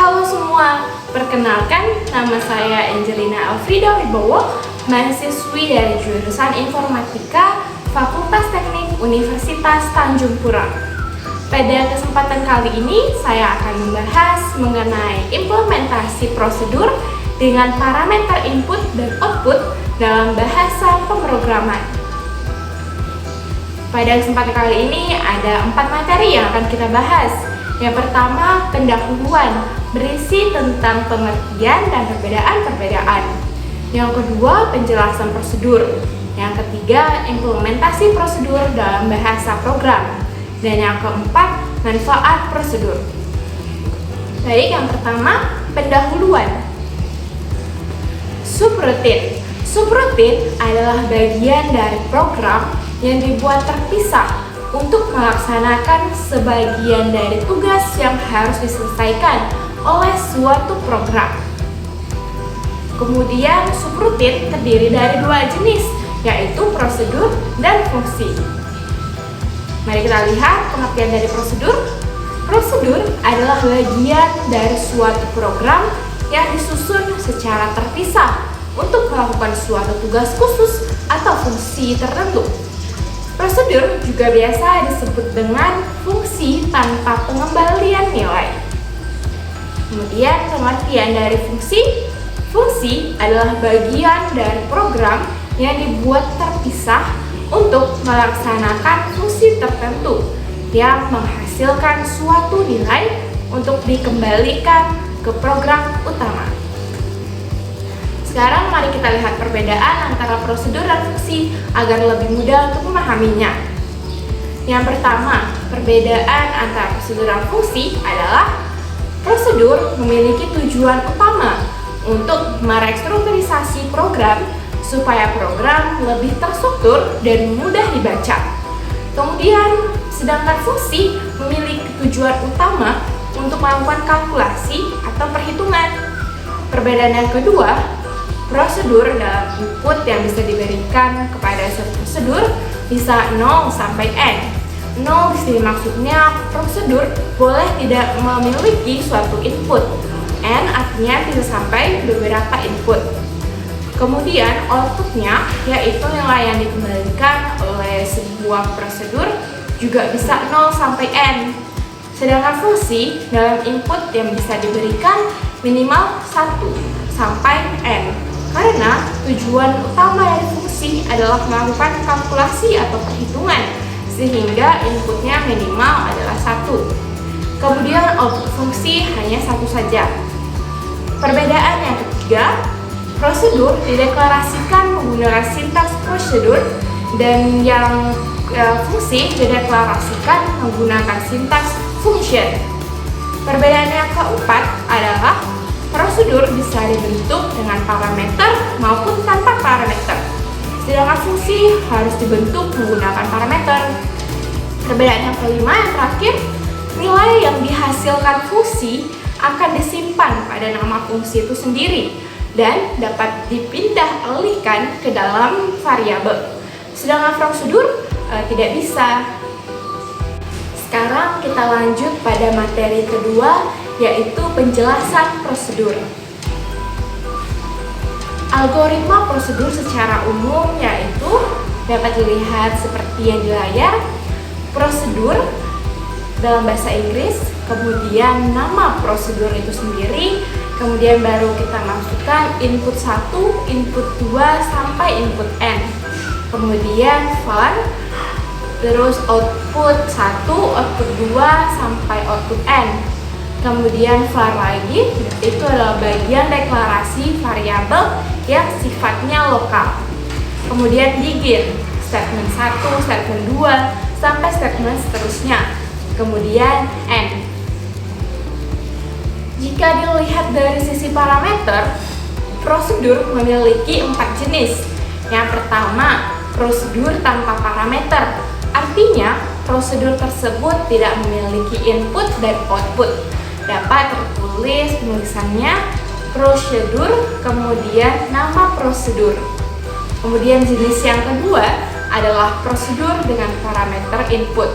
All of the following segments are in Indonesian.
Halo semua, perkenalkan nama saya Angelina Alfrida Wibowo, mahasiswi dari jurusan Informatika Fakultas Teknik Universitas Tanjung Pura. Pada kesempatan kali ini, saya akan membahas mengenai implementasi prosedur dengan parameter input dan output dalam bahasa pemrograman. Pada kesempatan kali ini ada 4 materi yang akan kita bahas. Yang pertama, pendahuluan, berisi tentang pengertian dan perbedaan-perbedaan. Yang kedua, penjelasan prosedur. Yang ketiga, implementasi prosedur dalam bahasa program. Dan yang keempat, manfaat prosedur. Baik, yang pertama, pendahuluan. Subrutin. Subrutin adalah bagian dari program yang dibuat terpisah untuk melaksanakan sebagian dari tugas yang harus diselesaikan oleh suatu program. Kemudian subrutin terdiri dari 2 jenis, yaitu prosedur dan fungsi. Mari kita lihat pengertian dari prosedur. Prosedur adalah bagian dari suatu program yang disusun secara terpisah untuk melakukan suatu tugas khusus atau fungsi tertentu. Prosedur juga biasa disebut dengan fungsi tanpa pengembalian nilai. Kemudian pengertian dari fungsi. Fungsi adalah bagian dari program yang dibuat terpisah untuk melaksanakan fungsi tertentu yang menghasilkan suatu nilai untuk dikembalikan ke program utama. Sekarang mari kita lihat perbedaan antara prosedur dan fungsi agar lebih mudah untuk memahaminya. Yang pertama, perbedaan antara prosedur dan fungsi adalah prosedur memiliki tujuan utama untuk merestrukturisasi program supaya program lebih terstruktur dan mudah dibaca. Kemudian, sedangkan fungsi memiliki tujuan utama untuk melakukan kalkulasi atau perhitungan. Perbedaan yang kedua, prosedur dalam input yang bisa diberikan kepada suatu prosedur bisa 0 sampai N. 0 di sini maksudnya prosedur boleh tidak memiliki suatu input. N artinya bisa sampai beberapa input. Kemudian outputnya, yaitu nilai yang dikembalikan oleh sebuah prosedur, juga bisa 0 sampai N. Sedangkan fungsi dalam input yang bisa diberikan minimal 1 sampai N. Karena tujuan utama dari fungsi adalah melakukan kalkulasi atau perhitungan, sehingga inputnya minimal adalah 1. Kemudian output fungsi hanya 1 saja. Perbedaan yang ketiga, prosedur dideklarasikan menggunakan sintaks prosedur dan yang fungsi dideklarasikan menggunakan sintaks function. Perbedaan yang keempat adalah prosedur bisa dibentuk dengan parameter maupun tanpa parameter, sedangkan fungsi harus dibentuk menggunakan parameter. Perbedaan yang kelima yang terakhir, nilai yang dihasilkan fungsi akan disimpan pada nama fungsi itu sendiri dan dapat dipindah alihkan ke dalam variabel, sedangkan prosedur tidak bisa. Sekarang kita lanjut pada materi kedua, yaitu penjelasan prosedur. Algoritma prosedur secara umum yaitu dapat dilihat seperti yang di layar. Prosedur dalam bahasa Inggris, kemudian nama prosedur itu sendiri, kemudian baru kita masukkan input 1, input 2, sampai input N. Kemudian var, terus output 1, output 2, sampai output N. Kemudian var lagi, itu adalah bagian deklarasi variabel yang sifatnya lokal. Kemudian begin, statement 1, statement 2, sampai statement seterusnya. Kemudian N. Jika dilihat dari sisi parameter, prosedur memiliki 4 jenis. Yang pertama, prosedur tanpa parameter. Artinya, prosedur tersebut tidak memiliki input dan output. Dapat tertulis penulisannya prosedur, kemudian nama prosedur. Kemudian jenis yang kedua adalah prosedur dengan parameter input.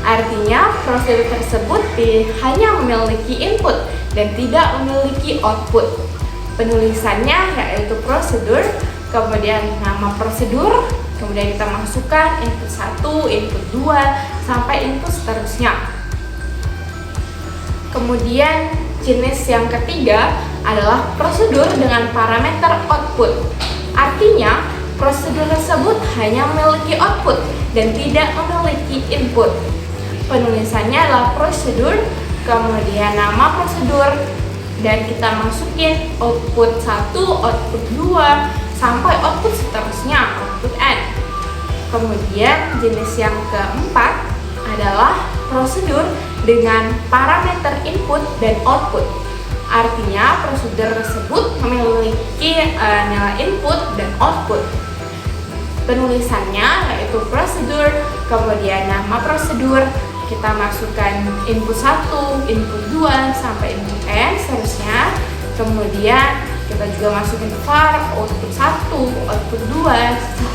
Artinya, prosedur tersebut hanya memiliki input dan tidak memiliki output. Penulisannya yaitu prosedur, kemudian nama prosedur, kemudian kita masukkan input 1, input 2, sampai input seterusnya. Kemudian jenis yang ketiga adalah prosedur dengan parameter output. Artinya, prosedur tersebut hanya memiliki output dan tidak memiliki input. Penulisannya adalah prosedur, kemudian nama prosedur, dan kita masukin output 1, output 2, sampai output seterusnya, output N. Kemudian jenis yang keempat adalah prosedur dengan parameter input dan output. Artinya prosedur tersebut memiliki nilai input dan output. Penulisannya yaitu prosedur, kemudian nama prosedur, kita masukkan input 1, input 2, sampai input N seterusnya. Kemudian kita juga masukin var output 1, output 2,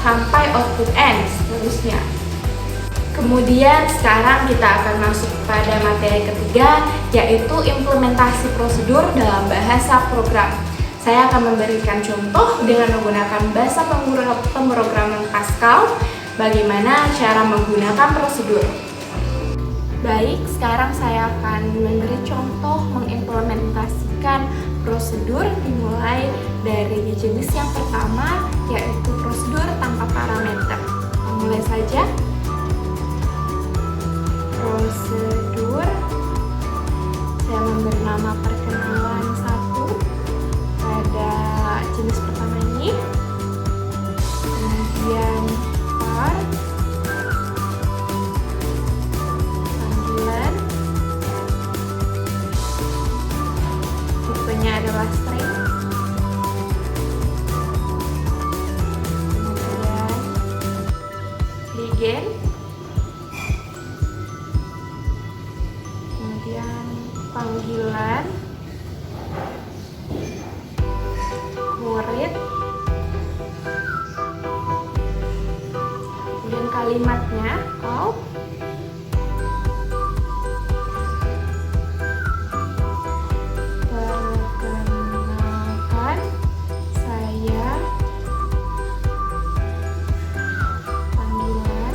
sampai output N seterusnya. Kemudian sekarang kita akan masuk pada materi ketiga, yaitu implementasi prosedur dalam bahasa program. Saya akan memberikan contoh dengan menggunakan bahasa pemrograman Pascal, bagaimana cara menggunakan prosedur. Baik, sekarang saya akan memberi contoh mengimplementasikan prosedur dimulai dari jenis yang pertama, yaitu prosedur tanpa parameter. Mulai saja. Prosedur, saya memberi nama perkenalan 1 pada jenis pertama ini. Kemudian var, panggilan, tipenya adalah string. Kemudian begin, kemudian panggilan, murid, kemudian kalimatnya out, perkenalkan saya, panggilan,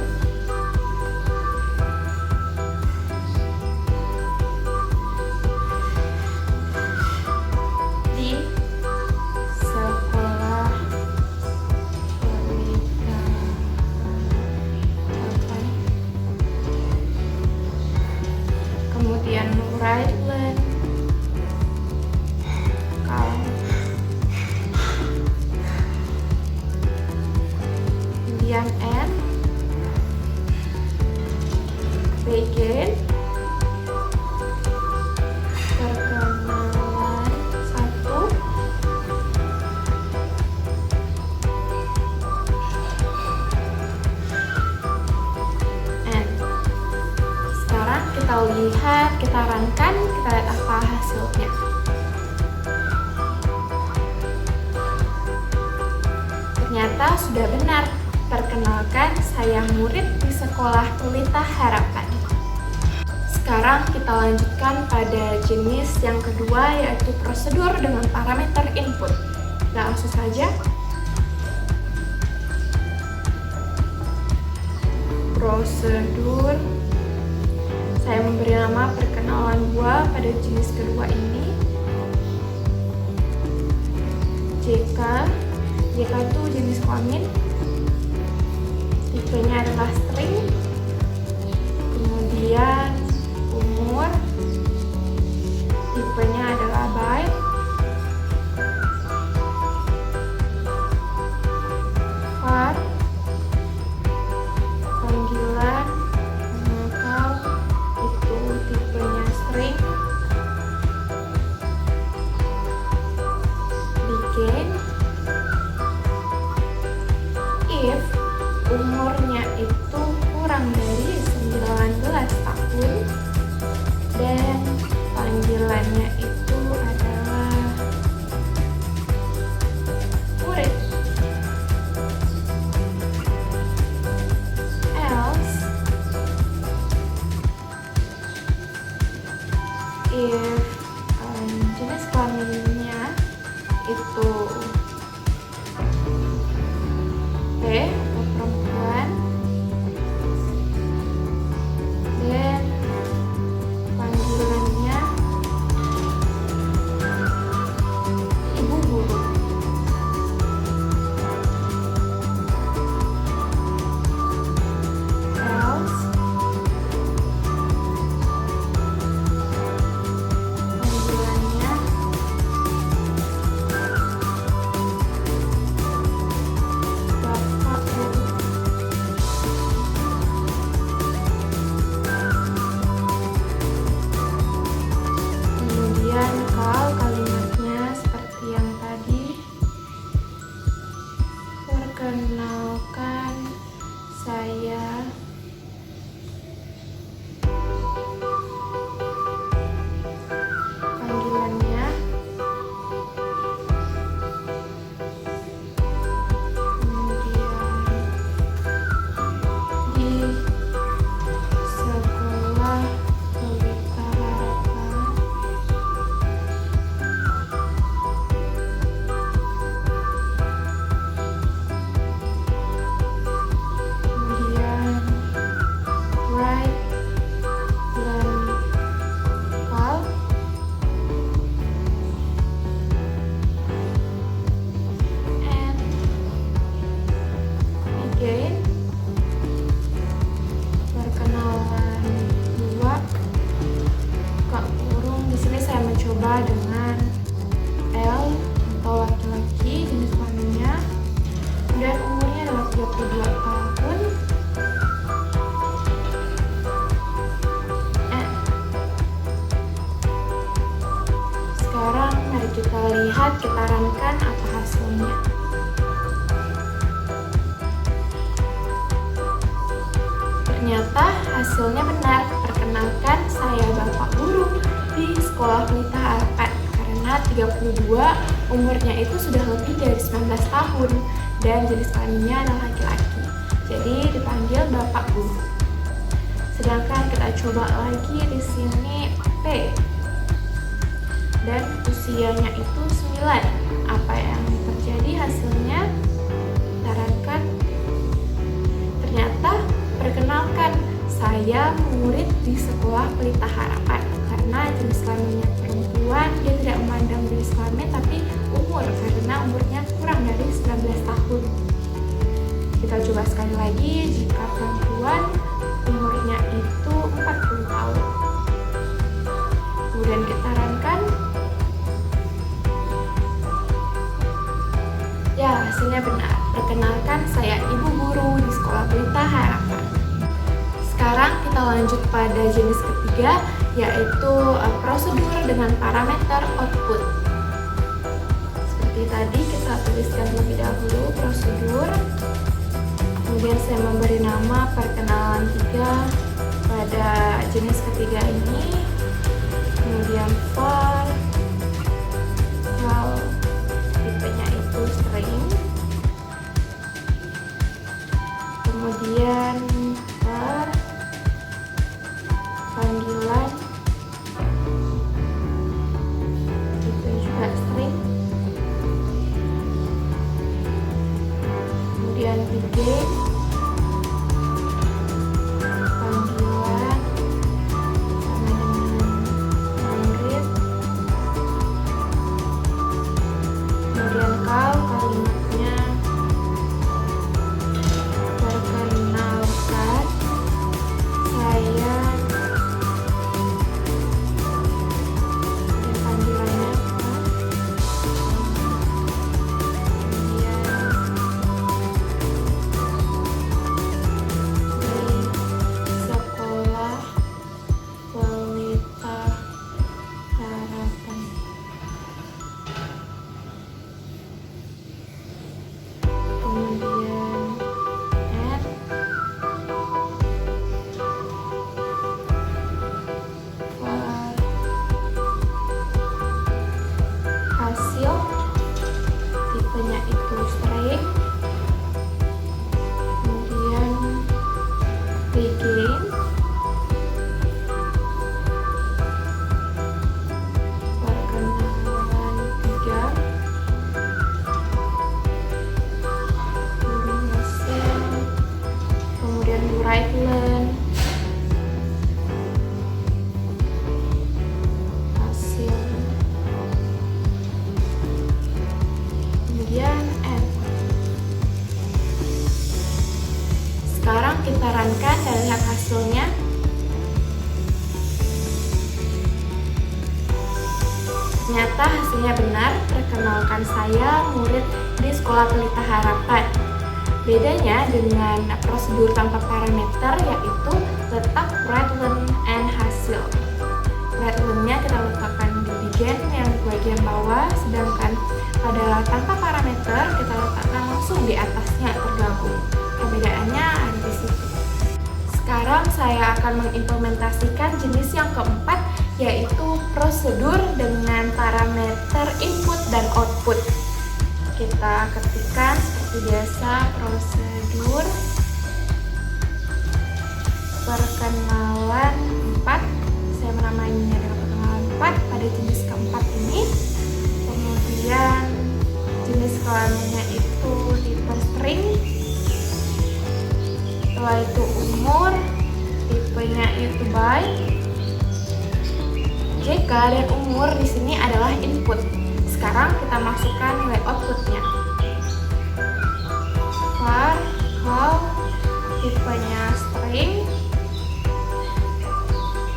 di sekolah pelita harapan. Kemudian write len, count, kemudian end, begin, perkenalan 1, end. Sekarang kita lihat, kita runkan, kita lihat apa hasilnya. Ternyata sudah benar. Perkenalkan, saya murid di sekolah Pelita Harapan. Sekarang kita lanjutkan pada jenis yang kedua, yaitu prosedur dengan parameter input. Langsung saja. Prosedur, saya memberi nama perkenalan 2 pada jenis kedua ini. JK itu jenis kelamin, tipenya adalah string, kemudian umur, tipenya adalah byte, var, panggilan, nakal, itu tipenya string, begin, if umurnya itu kurang dari 19 tahun, ditambah dengan L atau laki-laki jenis kelaminnya, dan umurnya adalah 32 tahun. Sekarang mari kita lihat, kita runkan apa hasilnya. Ternyata hasilnya benar. Perkenalkan, saya Bapak Guru di Sekolah Pelita Harapan. Karena 32, umurnya itu sudah lebih dari 19 tahun dan jenis kelaminnya adalah laki-laki. Jadi dipanggil Bapak Guru. Sedangkan kita coba lagi di sini P. Dan usianya itu 9. Apa yang terjadi hasilnya? Kita runkan. Ternyata, perkenalkan, saya murid di Sekolah Pelita Harapan. Karena jenis kelaminnya perempuan, dia tidak memandang jenis kelamin tapi umur, karena umurnya kurang dari 19 tahun. Kita coba sekali lagi, jika perempuan umurnya itu 40 tahun. Kemudian kita runkan. Ya, hasilnya benar. Perkenalkan, saya Ibu Guru di Sekolah Pelita Harapan. Sekarang kita lanjut pada jenis ketiga, yaitu prosedur dengan parameter output. Seperti tadi, kita tuliskan terlebih dahulu prosedur. Kemudian saya memberi nama perkenalan 3 pada jenis ketiga ini. Kemudian for, while, tipenya itu string. Kemudian var, panggilan, itu juga string. Kemudian begin, panggilan sama dengan read. Kemudian call, kalimatnya perkenalkan, saya. Kemudian panggilannya di Sekolah Pelita Harapan. Kemudian add, var, hasil, tipenya itu string. Kemudian begin, perkenalan 3. Kemudian hasil, kemudian write learn, hasil, kemudian add. Sekarang kita runkan dan lihat hasilnya. Ternyata hasilnya benar. Perkenalkan, saya murid di Sekolah Pelita Harapan. Bedanya dengan prosedur tanpa parameter yaitu letak write learn and hasil. Write learn-nya kita letakkan di begin yang di bagian bawah, sedangkan pada tanpa parameter kita letakkan langsung di atasnya tergabung. Perbedaannya ada di situ. Sekarang saya akan mengimplementasikan jenis yang keempat, yaitu prosedur dengan parameter input dan output. Kita ketikkan seperti biasa prosedur perkenalan 4. Saya menamainya dengan perkenalan 4 pada jenis keempat ini. Kemudian jenis kelaminnya itu tipe string. Setelah itu umur, tipenya itu byte. JK dan umur di sini adalah input. Sekarang kita masukkan nilai outputnya. var, call, tipenya string.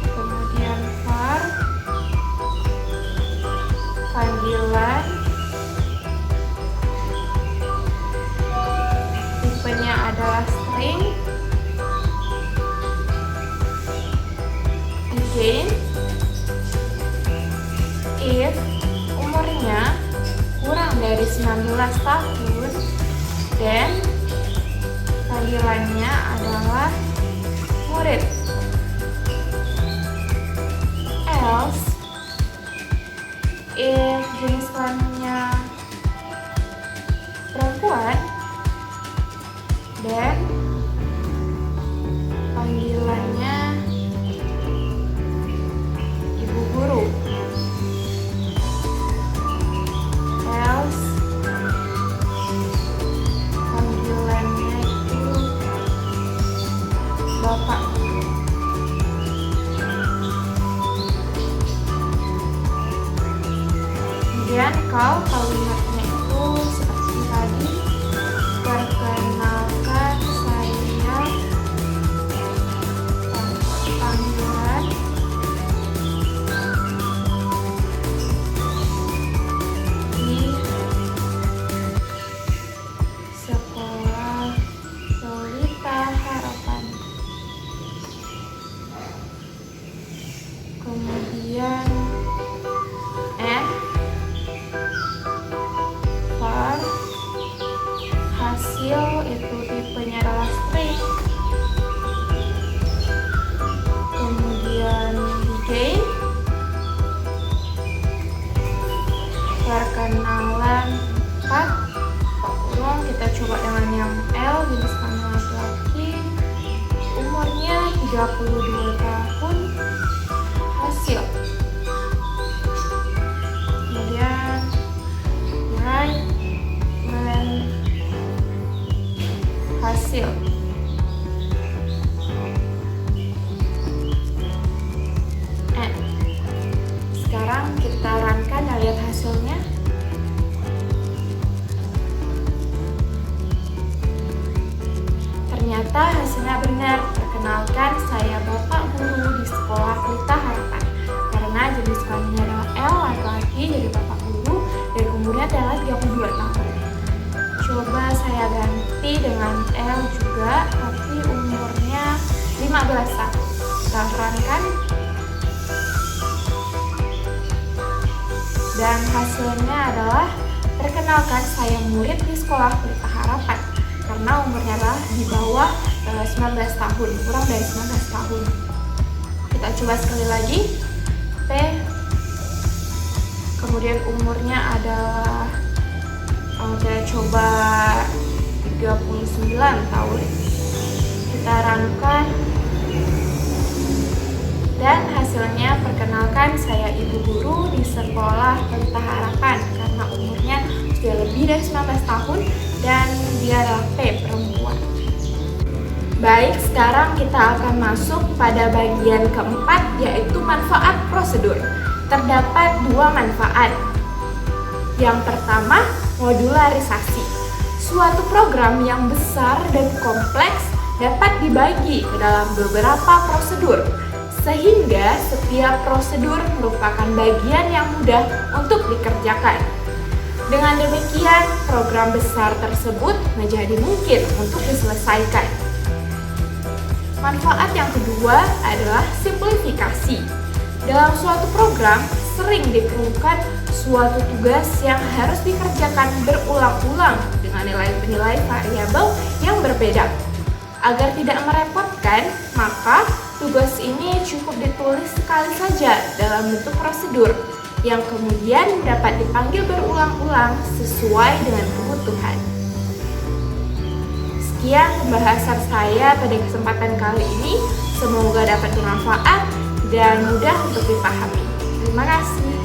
Kemudian var, panggilan tipenya adalah string. Again, if umurnya kurang dari 19 tahun, then panggilannya adalah murid. Else, if jenis kelaminnya perempuan, then panggilannya ibu guru. Else, panggilannya itu bapak. Kemudian kalau kalimatnya itu seperti tadi, perkenalkan saya panggilan di sekolah Pelita Harapan. Kemudian hasil itu tipenya adalah string. Kemudian begin, perkenalan 4. Kurung kita coba dengan yang L, jenis kelamin laki-laki, umurnya 32 tahun, hasil. Kemudian right when hasil. Sekarang kita runkan dan lihat hasilnya. Ternyata hasilnya benar. Perkenalkan, saya bapak guru di sekolah Pelita Harapan. Karena jenis kelaminnya adalah L, laki-laki, jadi bapak guru, dan umurnya adalah 32 tahun. Coba saya ganti dengan L juga, tapi umurnya 15 tahun. Kita runkan. Dan hasilnya adalah, perkenalkan, saya murid di sekolah Pelita Harapan. Karena umurnya adalah di bawah 19 tahun, kurang dari 19 tahun. Kita coba sekali lagi. P, kemudian umurnya adalah, kita coba 39 tahun. Kita runkan. Dan hasilnya, perkenalkan, saya ibu guru di sekolah Pelita Harapan. Karena umurnya sudah lebih dari 19 tahun dan dia adalah P, perempuan. Baik, sekarang kita akan masuk pada bagian keempat, yaitu manfaat prosedur. Terdapat 2 manfaat. Yang pertama, modularisasi. Suatu program yang besar dan kompleks dapat dibagi ke dalam beberapa prosedur, sehingga setiap prosedur merupakan bagian yang mudah untuk dikerjakan. Dengan demikian, program besar tersebut menjadi mungkin untuk diselesaikan. Manfaat yang kedua adalah simplifikasi. Dalam suatu program, sering diperlukan suatu tugas yang harus dikerjakan berulang-ulang dengan nilai-nilai variabel yang berbeda. Agar tidak merepotkan, maka tugas ini cukup ditulis sekali saja dalam bentuk prosedur yang kemudian dapat dipanggil berulang-ulang sesuai dengan kebutuhan. Sekian pembahasan saya pada kesempatan kali ini. Semoga dapat bermanfaat dan mudah untuk dipahami. Terima kasih.